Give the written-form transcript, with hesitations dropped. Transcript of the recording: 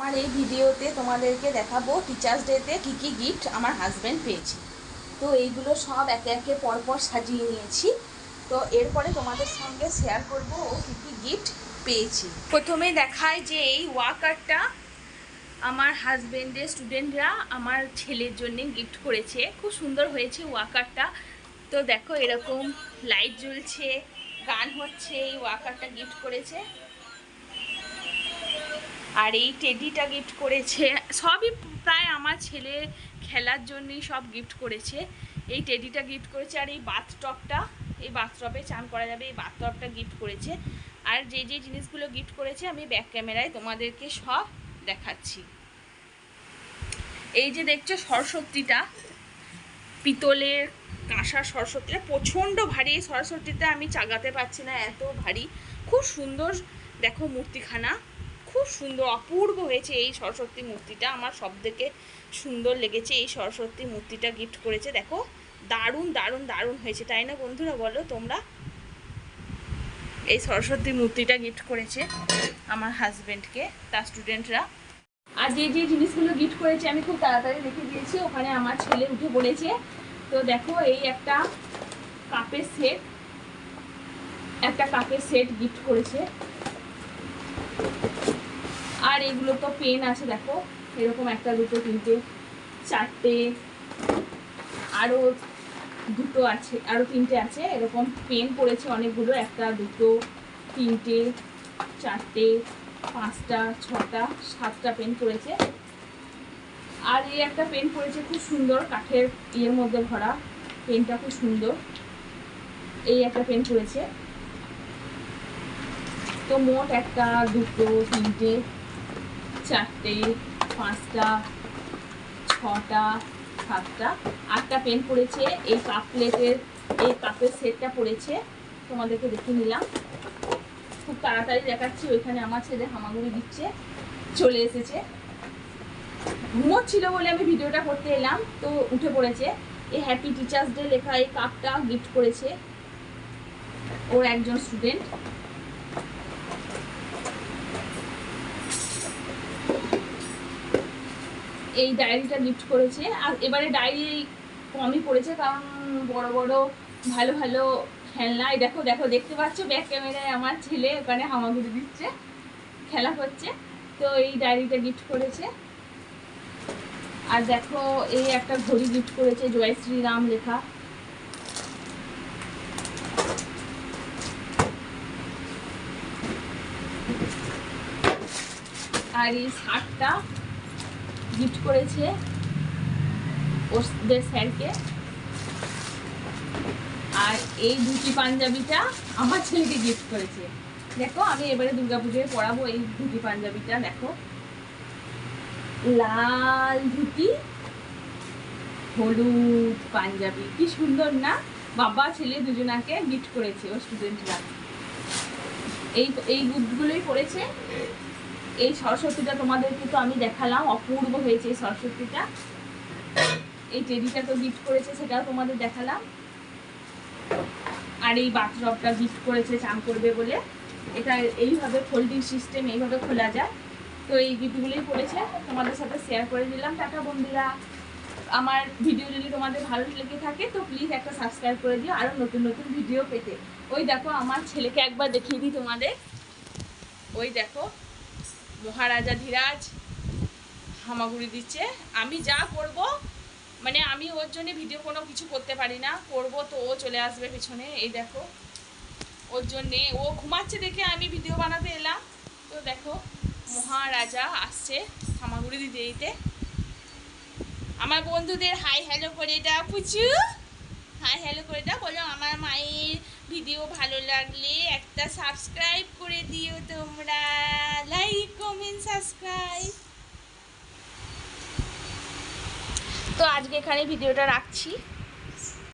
আমার এই ভিডিওতে তোমাদেরকে দেখাবো টিচার্স ডেতে কী কী গিফট আমার হাজব্যান্ড পেয়েছে। তো এইগুলো সব একে একে পরপর সাজিয়ে নিয়েছি। তো এরপরে তোমাদের সঙ্গে শেয়ার করব ও কী কী গিফট পেয়েছি। প্রথমে দেখায় যে এই ওয়াকারটা আমার হাজব্যান্ডের স্টুডেন্টরা আমার ছেলের জন্য গিফট করেছে। খুব সুন্দর হয়েছে ওয়াকারটা। তো দেখো এরকম লাইট জ্বলছে, গান হচ্ছে, এই ওয়াকারটা গিফট করেছে। আর এই টেডিটা গিফট করেছে। সবই প্রায় আমার ছেলে খেলার জন্যই সব গিফট করেছে। এই টেডিটা গিফট করেছে। আর এই বাথটবটা, এই বাথটবে চান করা যাবে, এই বাথটবটা গিফট করেছে। আর যে যে জিনিসগুলো গিফট করেছে আমি ব্যাক ক্যামেরায় তোমাদেরকে সব দেখাচ্ছি। এই যে দেখছো সরস্বতীটা, পিতলের কাঁসার সরস্বতীটা প্রচণ্ড ভারী। এই সরস্বতীটা আমি চাগাতে পারছি না, এত ভারী। খুব সুন্দর দেখো মূর্তিখানা, খুব সুন্দর অপূর্ব হয়েছে এই সরস্বতী মূর্তিটা। আমার সব থেকে সুন্দর লেগেছে এই সরস্বতী মূর্তিটা গিফট করেছে। দেখো দারুণ দারুণ দারুণ হয়েছে, তাই না বন্ধুরা? বলো তোমরা। এই সরস্বতী মূর্তিটা গিফট করেছে আমার হাজব্যান্ডকে তার স্টুডেন্টরা। আর যে যে জিনিসগুলো গিফট করেছে আমি খুব তাড়াতাড়ি রেখে দিয়েছি, ওখানে আমার ছেলে উঠে পড়েছে। তো দেখো এই একটা কাপের সেট গিফট করেছে। আর এগুলো তো পেন আছে, দেখো এরকম একটা, দুটো, তিনটে, চারটে, আরও দুটো আছে, আরও তিনটে আছে। এরকম পেন পড়েছে অনেকগুলো, একটা, দুটো, তিনটে, চারটে, পাঁচটা, ছটা, সাতটা পেন পড়েছে। আর এই একটা পেন পড়েছে খুব সুন্দর, কাঠের ইয়ের মধ্যে ভরা, পেনটা খুব সুন্দর। এই একটা পেন পড়েছে। তো মোট একটা, দুটো, তিনটে, চারটে, পাঁচটা, ছটা, সাতটা, আটটা পেন পড়েছে। এই কাপের সেটটা পড়েছে, তোমাদেরকে দেখে নিলাম। খুব তাড়াতাড়ি দেখাচ্ছি, ওইখানে আমার ছেলে হামাগুড়ি দিচ্ছে, চলে এসেছে। ঘুমোচ্ছিল বলে আমি ভিডিওটা করতে এলাম, তো উঠে পড়েছে। এই হ্যাপি টিচার্স ডে লেখা এই কাপটা গিফট করেছে ওর একজন স্টুডেন্ট। এই ডায়েরিটা গিফট করেছে। আর এবারে ডায়েরি কমই পড়েছে, কারণ বড় বড় ভালো ভালো খেলনা। এই দেখো দেখো, দেখতে পাচ্ছ ব্যাক ক্যামেরায় আমার ছেলে ওখানে হামাগুড়ি দিচ্ছে, খেলা করছে। তো এই ডায়েরিটা গিফট করেছে। আর দেখো এই একটা ঘড়ি গিফট করেছে, জয় শ্রীরাম লেখা। আর এই শার্টটা গিফট করেছে ওদের স্যারকে। আর এই ধুতি পাঞ্জাবিটা আমার ছেলেকে গিফট করেছে। দেখো আমি এবারে দুর্গাপুজোয় পরাবো এই ধুতি পাঞ্জাবিটা। দেখো লাল ধুতি, হলুদ পাঞ্জাবি, কি সুন্দর না? বাবা ছেলে দুজনাকে গিফট করেছে ও স্টুডেন্টরা। এই গুডগুলোই পড়েছে। এই সরস্বতীটা তোমাদেরকে তো আমি দেখালাম, অপূর্ব হয়েছে এই সরস্বতীটা। এই টেডিটা তো গিফট করেছে, সেটাও তোমাদের দেখালাম। আর এই বাথটবটা গিফট করেছে চান করবে বলে। এটা এইভাবে ফোল্ডিং সিস্টেম, এইভাবে খোলা যায়। তো এই গিফটগুলোই করেছে, তোমাদের সাথে শেয়ার করে দিলাম। টাটা বন্ধুরা, আমার ভিডিও যদি তোমাদের ভালো লেগে থাকে তো প্লিজ একটা সাবস্ক্রাইব করে দিও আরও নতুন নতুন ভিডিও পেতে। ওই দেখো আমার ছেলেকে একবার দেখিয়ে দিই তোমাদের। ওই দেখো মহারাজা ধীরাজ হামাগুড়ি দিচ্ছে। আমি যা করব, মানে আমি ওর জন্য ভিডিও কোনো কিছু করতে পারি না, করব তো ও চলে আসবে পেছনে। এই দেখো ওর জন্যে, ও ঘুমাচ্ছে দেখে আমি ভিডিও বানাতে এলাম। তো দেখো মহারাজা আসছে হামাগুড়ি দিতে দিতে। আমার বন্ধুদের হাই হ্যালো করে দাও পুচু, হাই হ্যালো করে দাও। বলো আমার মায়ের ভিডিও ভালো লাগলে একটা সাবস্ক্রাইব করে দিও তোমরা, লাইক কমেন্ট সাবস্ক্রাইব। তো আজকে এখানে ভিডিওটা রাখছি।